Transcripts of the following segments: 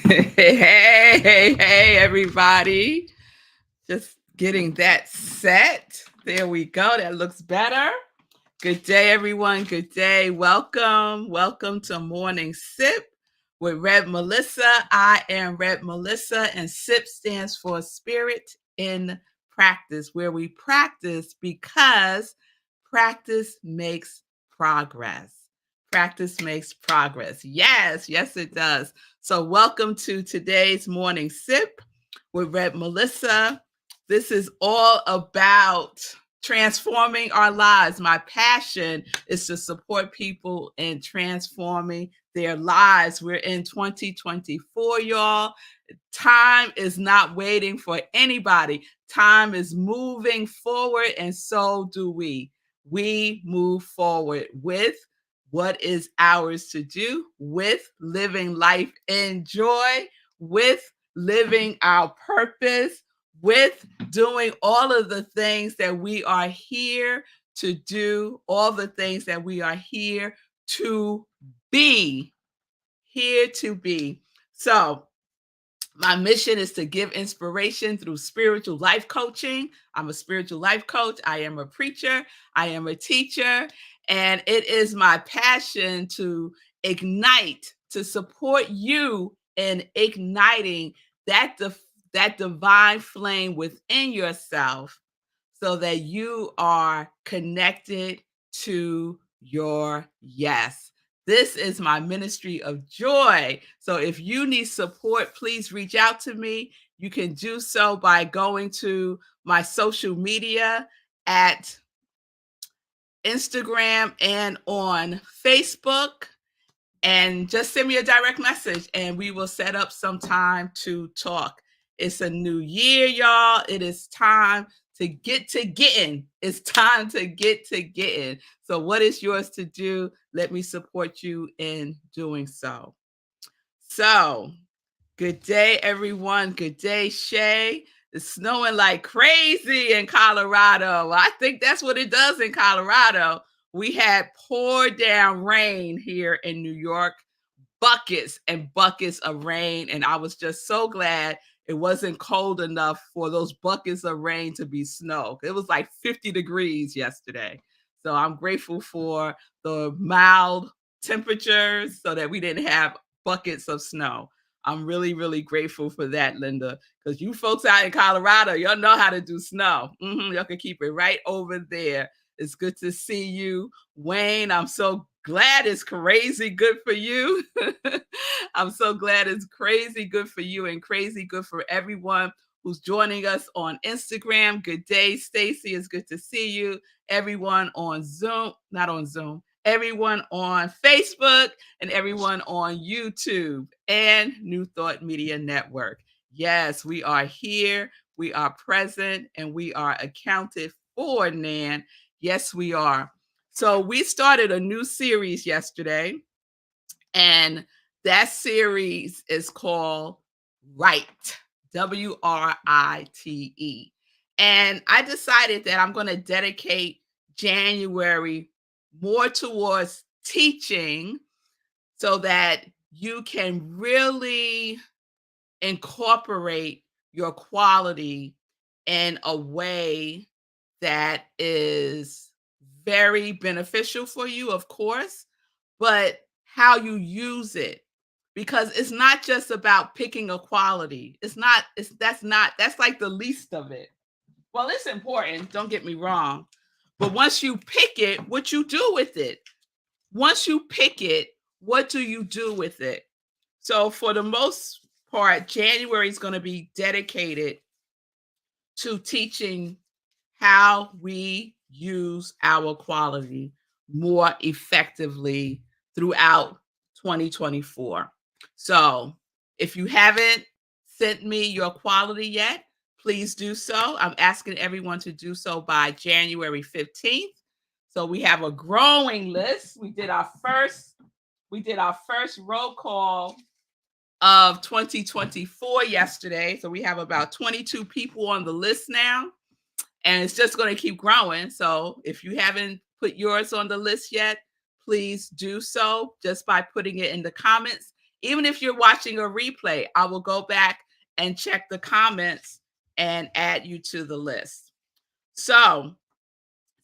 Hey, everybody. Just getting that set. There we go. That looks better. Good day, everyone. Good day. Welcome. Welcome to Morning Sip with Rev Melissa. I am Rev Melissa, and SIP stands for Spirit in Practice, where we practice because practice makes progress. Practice makes progress. Yes, it does. So, welcome to today's Morning Sip with Rev Melissa. This is all about transforming our lives. My passion is to support people in transforming their lives. We're in 2024, y'all. Time is not waiting for anybody. Time is moving forward, and so do we. We move forward with what is ours to do, with living life in joy, with living our purpose, with doing all of the things that we are here to do, all the things that we are here to be, here to be. So, my mission is to give inspiration through spiritual life coaching. I'm a spiritual life coach. I am a preacher. I am a teacher. And it is my passion to ignite, to support you in igniting that divine flame within yourself so that you are connected to your yes. This is my ministry of joy. So if you need support, please reach out to me. You can do so by going to my social media at Instagram and on Facebook, and just send me a direct message and we will set up some time to talk. It's a new year, y'all. It is time to get to getting. It's time to get to getting. So, what is yours to do? Let me support you in doing so. So, good day, everyone. Good day, Shay. It's snowing like crazy in Colorado. I think that's what it does in Colorado. We had pour down rain here in New York, buckets and buckets of rain. And I was just so glad it wasn't cold enough for those buckets of rain to be snow. It was like 50 degrees yesterday. So I'm grateful for the mild temperatures so that we didn't have buckets of snow. I'm really, really grateful for that, Linda, because you folks out in Colorado, y'all know how to do snow. Y'all can keep it right over there. It's good to see you, Wayne. I'm so glad it's crazy good for you. I'm so glad it's crazy good for you and crazy good for everyone who's joining us on Instagram. Good day, Stacy. It's good to see you. Everyone on Zoom, not on Zoom, everyone on Facebook and everyone on YouTube and New Thought Media Network. Yes, we are here, we are present, and we are accounted for, Nan. Yes, we are. So we started a new series yesterday, and that series is called Write, Write. And I decided that I'm going to dedicate January more towards teaching so that you can really incorporate your quality in a way that is very beneficial for you, of course, but how you use it. Because it's not just about picking a quality. That's like the least of it. Well, it's important, don't get me wrong. But once you pick it, what you do with it? Once you pick it, what do you do with it? So for the most part, January is going to be dedicated to teaching how we use our quality more effectively throughout 2024. So if you haven't sent me your quality yet, please do so. I'm asking everyone to do so by January 15th. So we have a growing list. We did our first roll call of 2024 yesterday. So we have about 22 people on the list now, and it's just going to keep growing. So if you haven't put yours on the list yet, please do so just by putting it in the comments Even if you're watching a replay, I will go back and check the comments and add you to the list. So,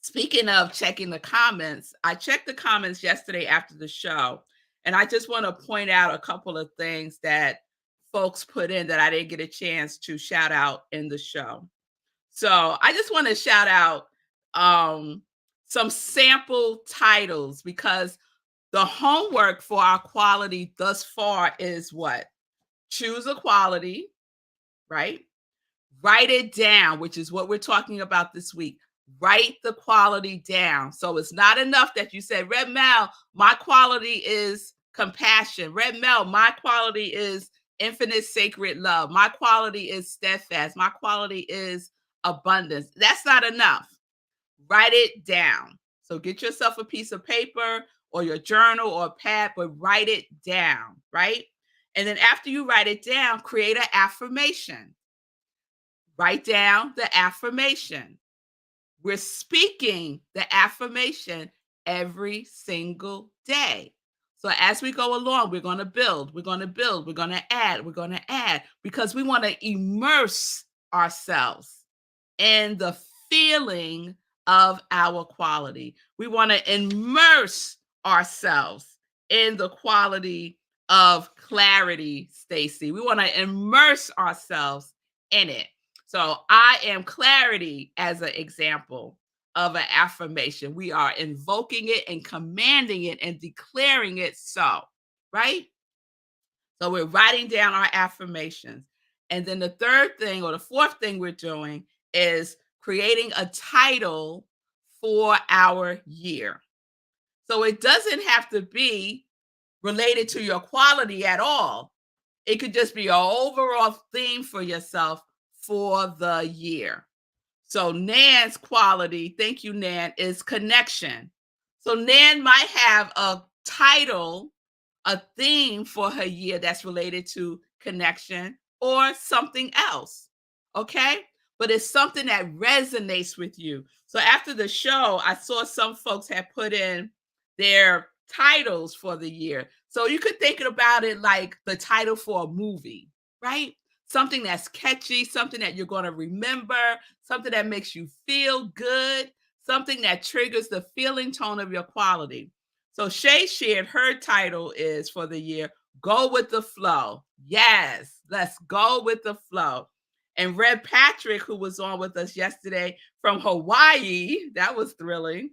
speaking of checking the comments, I checked the comments yesterday after the show, and I just want to point out a couple of things that folks put in that I didn't get a chance to shout out in the show. So I just want to shout out some sample titles because the homework for our quality thus far is what? Choose a quality, right? Write it down, which is what we're talking about this week. Write the quality down. So it's not enough that you say, Red Mel, my quality is compassion. Red Mel, my quality is infinite sacred love. My quality is steadfast. My quality is abundance. That's not enough. Write it down. So get yourself a piece of paper or your journal or a pad, but write it down, right? And then after you write it down, create an affirmation. Write down the affirmation. We're speaking the affirmation every single day. So as we go along, we're going to build, we're going to build, we're going to add, we're going to add, because we want to immerse ourselves in the feeling of our quality. We want to immerse ourselves in the quality of clarity, Stacy. We want to immerse ourselves in it. So I am clarity as an example of an affirmation. We are invoking it and commanding it and declaring it so, right? So we're writing down our affirmations. And then the third thing or the fourth thing we're doing is creating a title for our year. So it doesn't have to be related to your quality at all. It could just be an overall theme for yourself for the year. So Nan's quality, thank you, Nan, is connection. So Nan might have a title, a theme for her year that's related to connection or something else. Okay. But it's something that resonates with you. So after the show, I saw some folks have put in their titles for the year. So you could think about it like the title for a movie, right? Something that's catchy, something that you're going to remember, something that makes you feel good, something that triggers the feeling tone of your quality. So Shay shared her title is for the year, Go with the Flow. Yes, let's go with the flow. And Red Patrick, who was on with us yesterday from Hawaii, that was thrilling.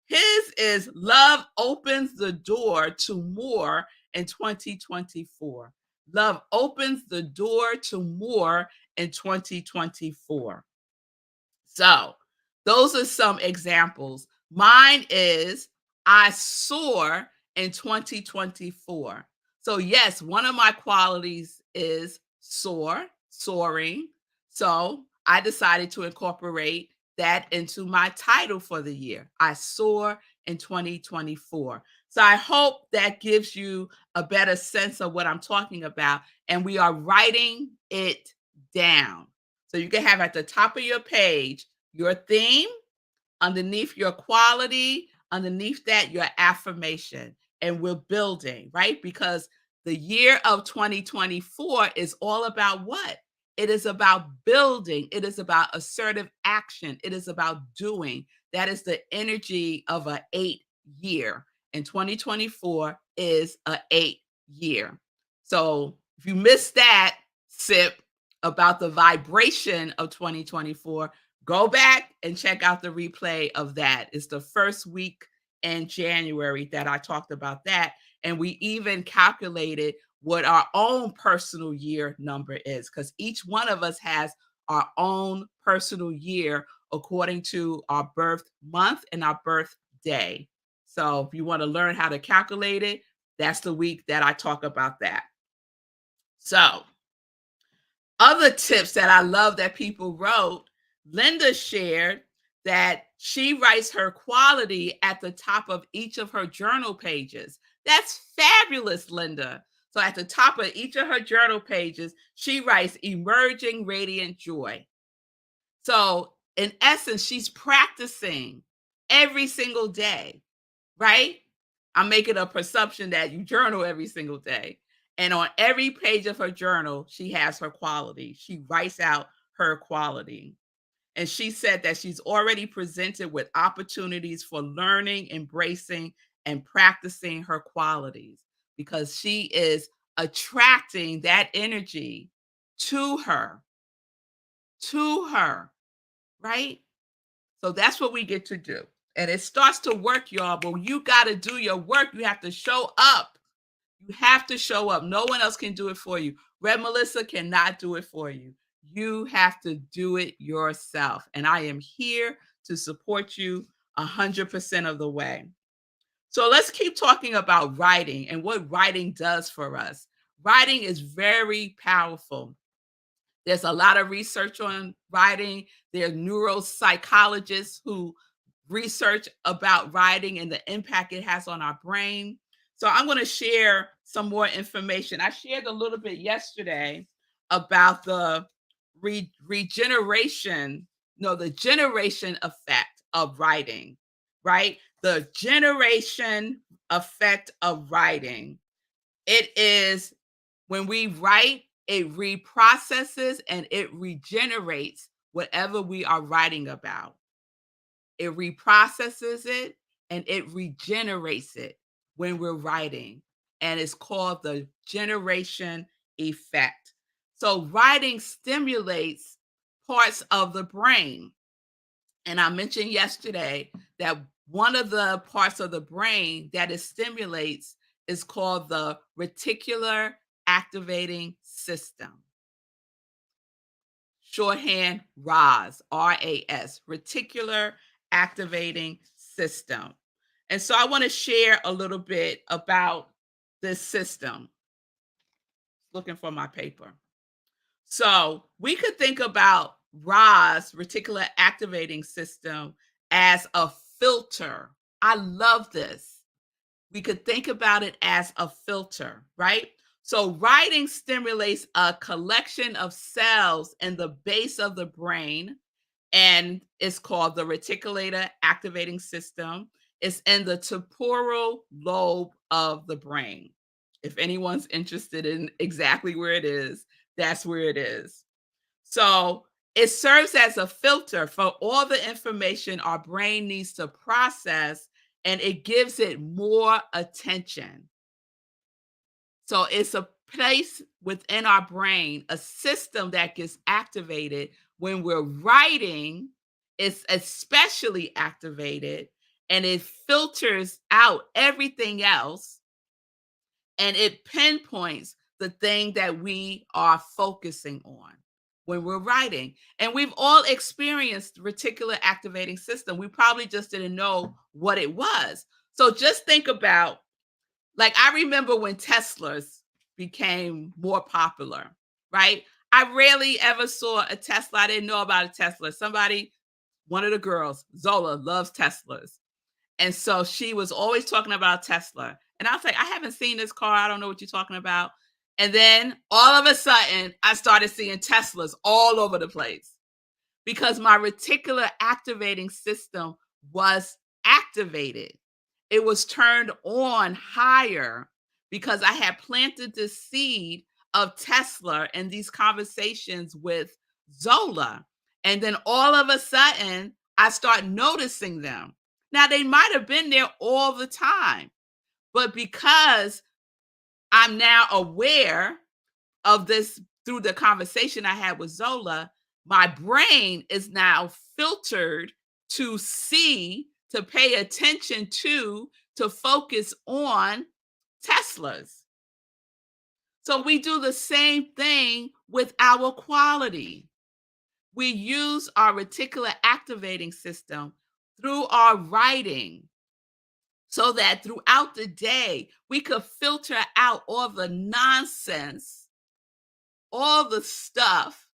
His is Love Opens the Door to More in 2024. Love opens the door to more in 2024. So, those are some examples. Mine is I soar in 2024. So, yes, one of my qualities is soaring. So, I decided to incorporate that into my title for the year. I soar in 2024. So, I hope that gives you a better sense of what I'm talking about. And we are writing it down. So you can have at the top of your page your theme, underneath your quality, underneath that your affirmation. And we're building, right? Because the year of 2024 is all about what? It is about building. It is about assertive action. It is about doing. That is the energy of an 8 year. And 2024 is an 8 year. So if you missed that, sip about the vibration of 2024, go back and check out the replay of that. It's the first week in January that I talked about that. And we even calculated what our own personal year number is, because each one of us has our own personal year according to our birth month and our birth day. So if you want to learn how to calculate it, that's the week that I talk about that. So other tips that I love that people wrote, Linda shared that she writes her quality at the top of each of her journal pages. That's fabulous, Linda. So at the top of each of her journal pages, she writes emerging radiant joy. So in essence, she's practicing every single day, right? I'm making a presumption that you journal every single day. And on every page of her journal, she has her quality. She writes out her quality. And she said that she's already presented with opportunities for learning, embracing, and practicing her qualities because she is attracting that energy to her, to her, right? So that's what we get to do. And it starts to work, y'all. But you got to do your work. You have to show up. You have to show up. No one else can do it for you. Rev Melissa cannot do it for you. You have to do it yourself. And I am here to support you 100% of the way. So let's keep talking about writing and what writing does for us. Writing is very powerful. There's a lot of research on writing. There are neuropsychologists who research about writing and the impact it has on our brain. So I'm going to share some more information. I shared a little bit yesterday about the regeneration, no, the generation effect of writing, right? The generation effect of writing. It is when we write, it reprocesses and it regenerates whatever we are writing about. It reprocesses it and it regenerates it when we're writing. And it's called the generation effect. So, writing stimulates parts of the brain. And I mentioned yesterday that one of the parts of the brain that it stimulates is called the reticular activating system. Shorthand RAS, RAS, reticular activating system. And so I want to share a little bit about this system. Looking for my paper. So we could think about RAS, reticular activating system, as a filter. I love this. We could think about it as a filter, right? So writing stimulates a collection of cells in the base of the brain, and it's called the reticular activating system. It's in the temporal lobe of the brain. If anyone's interested in exactly where it is, that's where it is. So it serves as a filter for all the information our brain needs to process, and it gives it more attention. So it's a place within our brain, a system that gets activated when we're writing. It's especially activated and it filters out everything else and it pinpoints the thing that we are focusing on when we're writing. And we've all experienced reticular activating system. We probably just didn't know what it was. So just think about, like, I remember when Teslas became more popular, right? I rarely ever saw a Tesla. I didn't know about a Tesla. Somebody, one of the girls, Zola, loves Teslas. And so she was always talking about Tesla. And I was like, I haven't seen this car. I don't know what you're talking about. And then all of a sudden, I started seeing Teslas all over the place because my reticular activating system was activated. It was turned on higher because I had planted the seed of Tesla in these conversations with Zola. And then all of a sudden, I start noticing them. Now, they might have been there all the time, but because I'm now aware of this through the conversation I had with Zola, my brain is now filtered to see, to pay attention to focus on Teslas. So we do the same thing with our quality. We use our reticular activating system through our writing so that throughout the day we could filter out all the nonsense, all the stuff,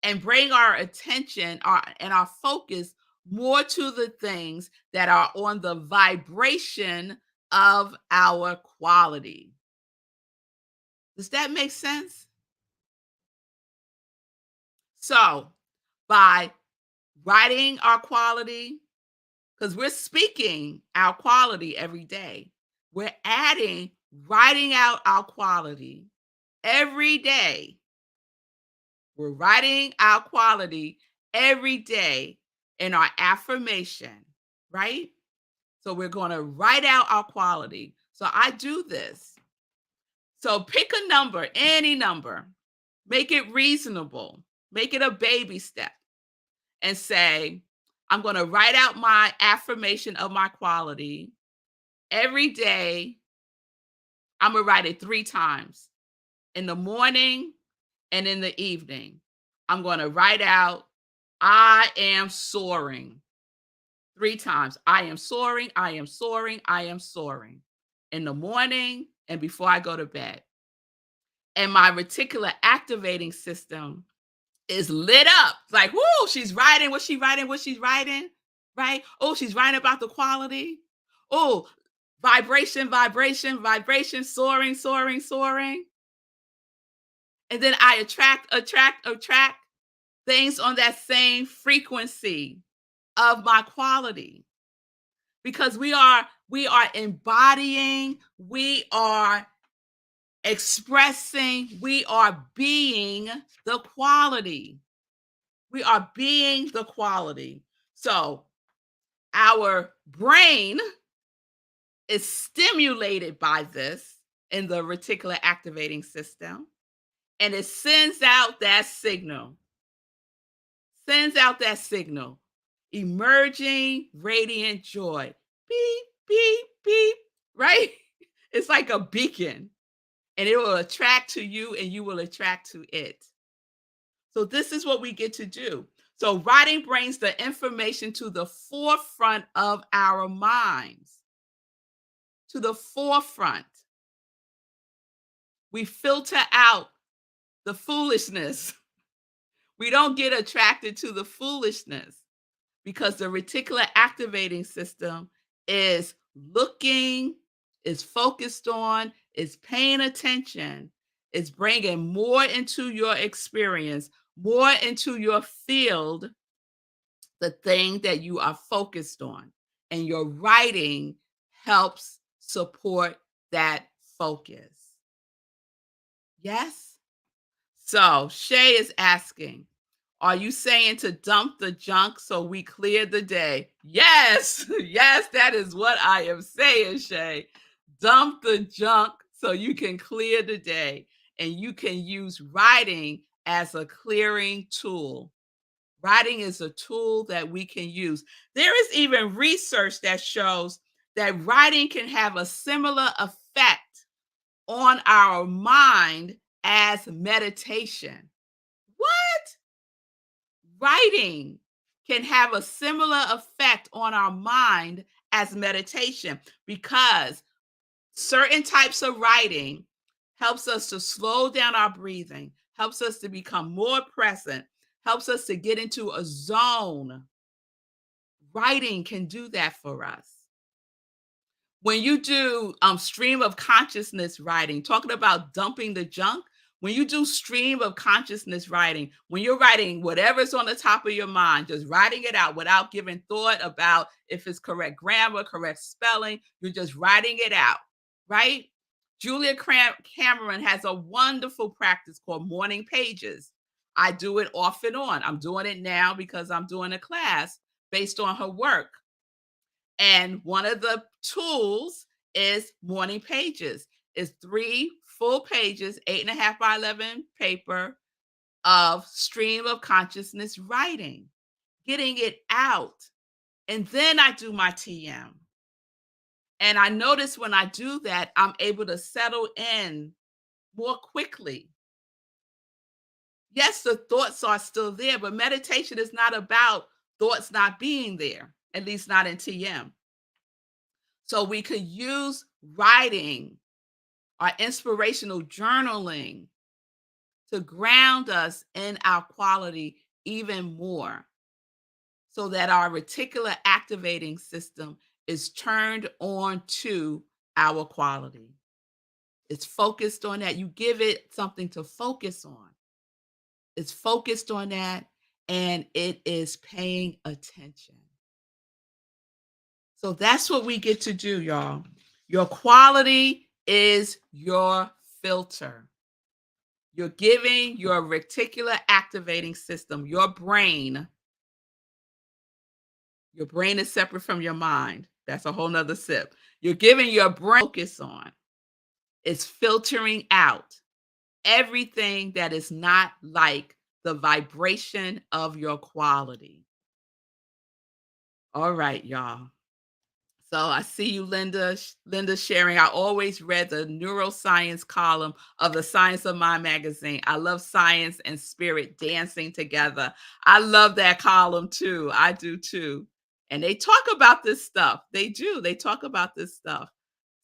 and bring our attention and our focus more to the things that are on the vibration of our quality. Does that make sense? So, by writing our quality, because we're speaking our quality every day, we're adding writing out our quality every day. We're writing our quality every day in our affirmation, right? So we're going to write out our quality. So I do this. So pick a number, any number, make it reasonable, make it a baby step, and say, I'm going to write out my affirmation of my quality every day. I'm going to write it 3 times in the morning and in the evening. I'm going to write out, I am soaring 3 times. I am soaring, I am soaring, I am soaring in the morning and before I go to bed. And my reticular activating system is lit up. It's like, whoo, she's writing what she's writing, what she's writing, right? Oh, she's writing about the quality. Oh, vibration, vibration, vibration, soaring, soaring, soaring. And then I attract things on that same frequency of my quality. Because we are embodying, we are expressing, we are being the quality. We are being the quality. So our brain is stimulated by this in the reticular activating system, and it sends out that signal, emerging radiant joy. Beep, beep, beep, right? It's like a beacon, and it will attract to you and you will attract to it. So this is what we get to do. So writing brings the information to the forefront of our minds. To the forefront. We filter out the foolishness. We don't get attracted to the foolishness because the reticular activating system is looking, is focused on, is paying attention, is bringing more into your experience, more into your field, the thing that you are focused on. And your writing helps support that focus. Yes? So Shay is asking, are you saying to dump the junk so we clear the day? Yes, yes, that is what I am saying, Shay. Dump the junk so you can clear the day. And you can use writing as a clearing tool. Writing is a tool that we can use. There is even research that shows that writing can have a similar effect on our mind as meditation. What? Writing can have a similar effect on our mind as meditation because certain types of writing helps us to slow down our breathing, helps us to become more present, helps us to get into a zone. Writing can do that for us. When you do stream of consciousness writing, talking about dumping the junk, when you do stream of consciousness writing, when you're writing whatever's on the top of your mind, just writing it out without giving thought about if it's correct grammar, correct spelling, you're just writing it out, right? Julia Cameron has a wonderful practice called morning pages. I do it off and on. I'm doing it now because I'm doing a class based on her work. And one of the tools is morning pages. It's 3 full pages, 8.5 by 11 paper of stream of consciousness writing, getting it out. And then I do my TM. And I notice when I do that, I'm able to settle in more quickly. Yes, the thoughts are still there, but meditation is not about thoughts not being there, at least not in TM. So we could use writing or inspirational journaling to ground us in our quality even more so that our reticular activating system is turned on to our quality. It's focused on that. You give it something to focus on. It's focused on that and it is paying attention. So that's what we get to do, y'all. Your quality is your filter. You're giving your reticular activating system, your brain is separate from your mind. That's a whole nother sip. You're giving your brain focus on. It's filtering out everything that is not like the vibration of your quality. All right, y'all. So I see you, Linda. Linda sharing. I always read the neuroscience column of the Science of Mind magazine. I love science and spirit dancing together. I love that column too. I do too. And they talk about this stuff. They do. They talk about this stuff.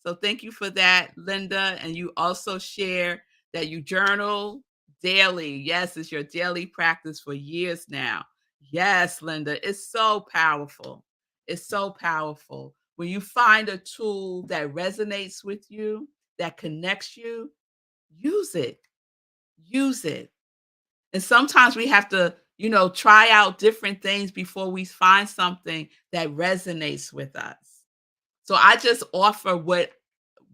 So thank you for that, Linda. And you also share that you journal daily. Yes, it's your daily practice for years now. Yes, Linda, it's so powerful. It's so powerful. When you find a tool that resonates with you, that connects you, use it. Use it. And sometimes we have to, try out different things before we find something that resonates with us. So I just offer what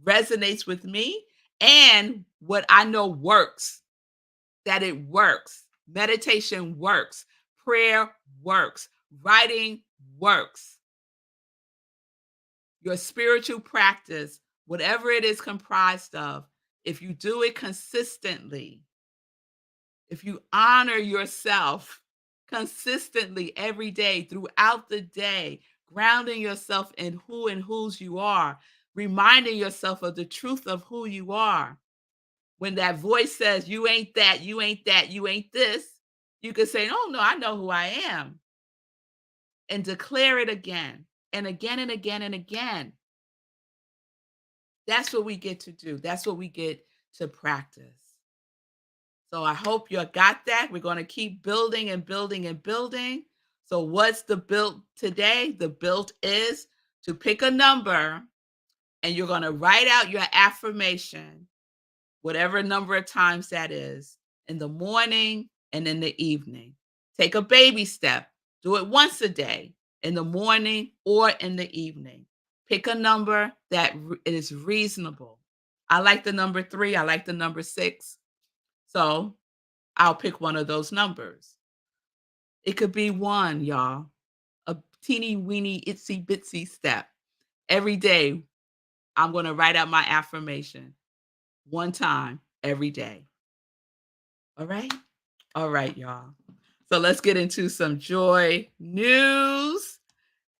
resonates with me and what I know works, that it works. Meditation works. Prayer works. Writing works. Your spiritual practice, whatever it is comprised of, if you do it consistently, if you honor yourself consistently every day throughout the day, grounding yourself in who and whose you are, reminding yourself of the truth of who you are. When that voice says, you ain't that, you ain't that, you ain't this, you can say, oh, no, I know who I am. And declare it again and again and again and again. That's what we get to do. That's what we get to practice. So I hope you got that. We're going to keep building and building and building. So what's the build today? The build is to pick a number and you're going to write out your affirmation, whatever number of times that is, in the morning and in the evening. Take a baby step. Do it once a day, in the morning or in the evening. Pick a number that is reasonable. I like the number 3. I like the number 6. So I'll pick one of those numbers. It could be 1, y'all. A teeny weeny itsy bitsy step. Every day, I'm going to write out my affirmation 1 time every day. All right? All right, y'all. So let's get into some joy news.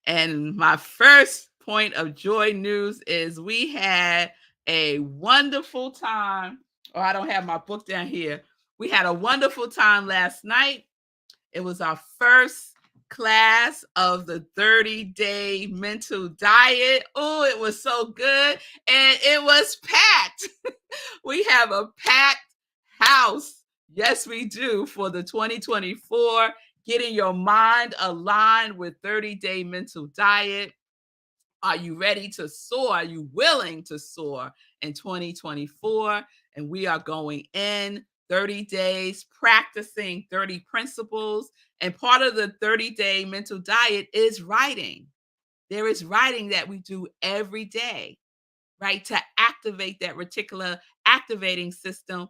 And my first point of joy news is we had a wonderful time. Oh, I don't have my book down here. We had a wonderful time last night. It was our first class of the 30-day mental diet. Oh, it was so good. And it was packed. We have a packed house. Yes, we do, for the 2024 Getting Your Mind Aligned with 30-Day Mental Diet. Are you ready to soar? Are you willing to soar in 2024? And we are going in 30 days practicing 30 principles. And part of the 30-day mental diet is writing. There is writing that we do every day, right? To activate that reticular activating system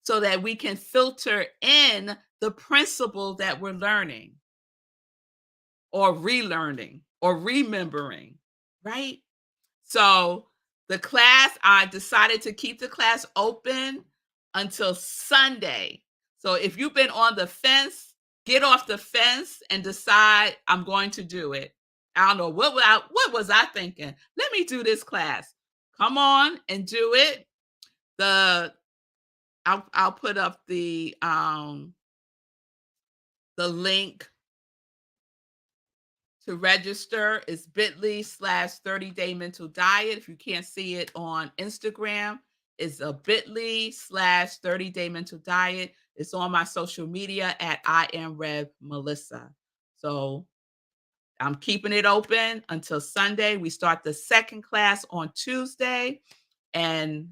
so that we can filter in the principle that we're learning or relearning or remembering, right? So the class, I decided to keep the class open until Sunday. So if you've been on the fence, get off the fence and decide I'm going to do it. I don't know what was I thinking. Let me do this class. Come on and do it. I'll put up the link to register. Is bit.ly/30-day mental diet. If you can't see it on Instagram, it's a bit.ly/30-day mental diet. It's on my social media at iamrevmelissa. So I'm keeping it open until Sunday. We start the second class on Tuesday, and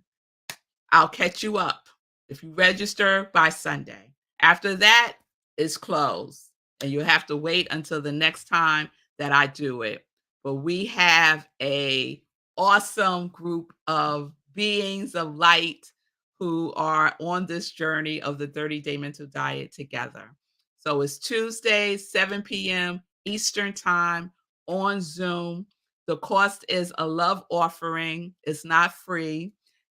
I'll catch you up if you register by Sunday. After that, it's closed, and you'll have to wait until the next time that I do it. But we have a awesome group of beings of light who are on this journey of the 30-day mental diet together. So it's Tuesdays, 7 p.m. Eastern Time on Zoom. The cost is a love offering, it's not free,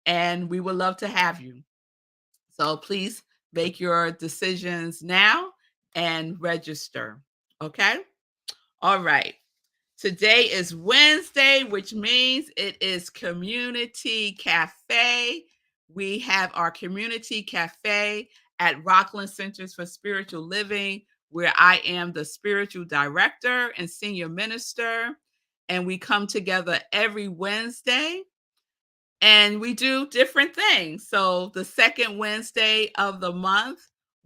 and we would love to have you. So please make your decisions now and register. Okay? All right. Today is Wednesday, which means it is Community Cafe. We have our Community Cafe at Rockland Centers for Spiritual Living, where I am the spiritual director and senior minister. And we come together every Wednesday and we do different things. So the second Wednesday of the month,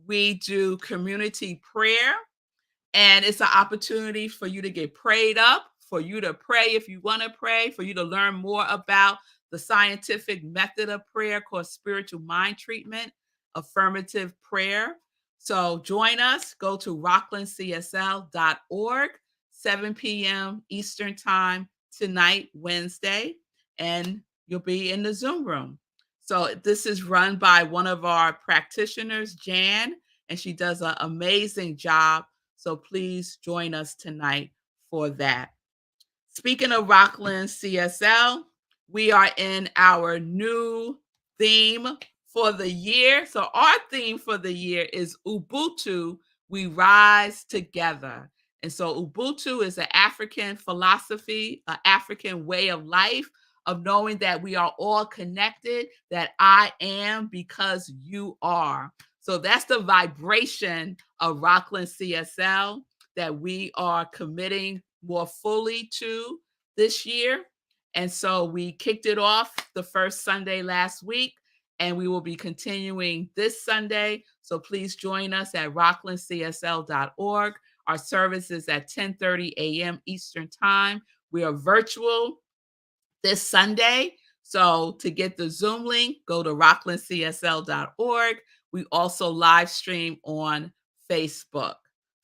we do community prayer, and it's an opportunity for you to get prayed up, for you to pray if you want to pray, for you to learn more about the scientific method of prayer called spiritual mind treatment, affirmative prayer. So join us. Go to rocklandcsl.org, 7 p.m. Eastern Time tonight, Wednesday, and you'll be in the Zoom room. So this is run by one of our practitioners, Jan, and she does an amazing job. So please join us tonight for that. Speaking of Rockland CSL, we are in our new theme for the year. So our theme for the year is Ubuntu, we rise together. And so Ubuntu is an African philosophy, an African way of life of knowing that we are all connected, that I am because you are. So that's the vibration of Rockland CSL that we are committing more fully to this year. And so we kicked it off the first Sunday last week, and we will be continuing this Sunday. So please join us at rocklandcsl.org. Our service is at 10:30 a.m. Eastern Time. We are virtual this Sunday. So to get the Zoom link, go to rocklandcsl.org. We also live stream on Facebook.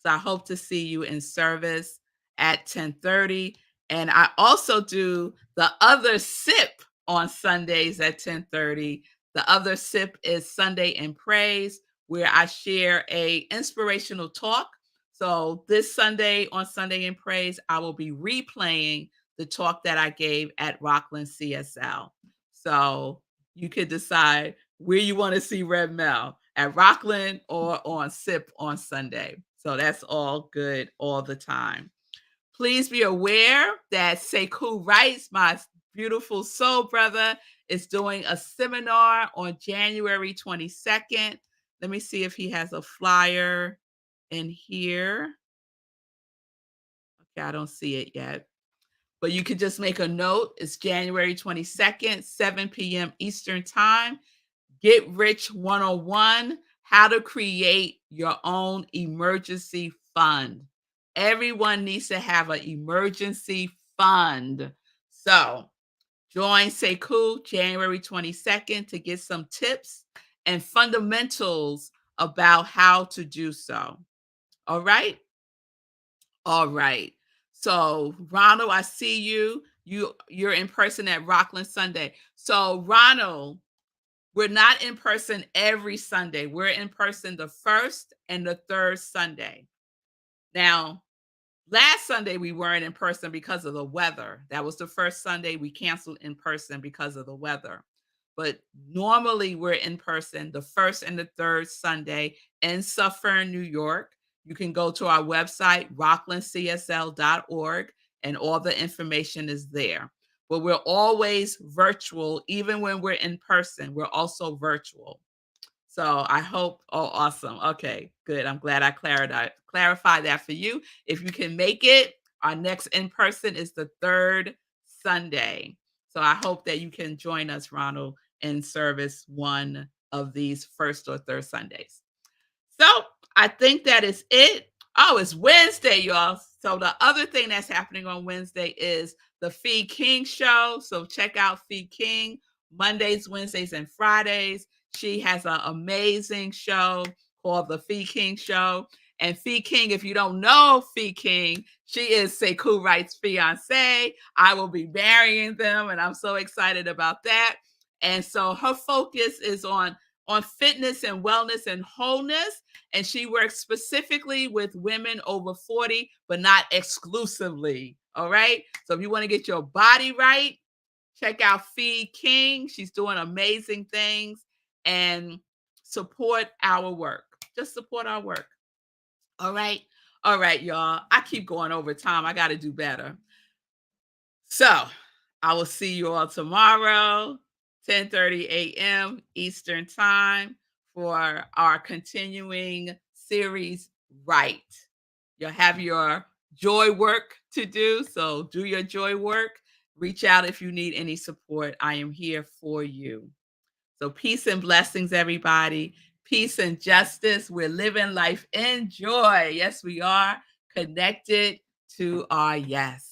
So I hope to see you in service at 10:30. And I also do the other sip on Sundays at 10:30. The other sip is Sunday in Praise, where I share a inspirational talk. So this Sunday on Sunday in Praise, I will be replaying the talk that I gave at Rockland CSL. So you could decide where you want to see Red Mel, at Rockland or on SIP on Sunday. So that's all good all the time. Please be aware that Sekou Wrights, my beautiful soul brother, is doing a seminar on January 22nd. Let me see if he has a flyer in here. Okay, I don't see it yet. But you could just make a note. It's January 22nd, 7 p.m. Eastern Time. Get Rich 101, how to create your own emergency fund. Everyone needs to have an emergency fund. So join Sekou January 22nd to get some tips and fundamentals about how to do so. All right? All right. So Ronald, I see you. You're in person at Rockland Sunday. So Ronald, we're not in person every Sunday. We're in person the first and the third Sunday. Now, last Sunday we weren't in person because of the weather. That was the first Sunday we canceled in person because of the weather. But normally we're in person the first and the third Sunday in Suffern, New York. You can go to our website, rocklandcsl.org, and all the information is there. But we're always virtual, even when we're in person, we're also virtual. So I hope, oh, awesome. Okay, good. I'm glad I clarified that for you. If you can make it, our next in person is the third Sunday. So I hope that you can join us, Ronald, in service one of these first or third Sundays. So I think that is it. Oh, it's Wednesday, y'all. So the other thing that's happening on Wednesday is the Fee King show. So check out Fee King Mondays, Wednesdays, and Fridays. She has an amazing show called the Fee King Show. And Fee King, if you don't know Fee King, she is Sekou Wright's fiance. I will be marrying them, and I'm so excited about that. And so her focus is on fitness and wellness and wholeness. And she works specifically with women over 40, but not exclusively. All right. So if you want to get your body right, check out Feed King. She's doing amazing things, and support our work. Just support our work. All right. All right, y'all. I keep going over time. I got to do better. So I will see you all tomorrow, 10:30 a.m. Eastern Time, for our continuing series, Right. You'll have your joy work to do. So do your joy work. Reach out if you need any support. I am here for you. So peace and blessings, everybody. Peace and justice. We're living life in joy. Yes, we are connected to our yes.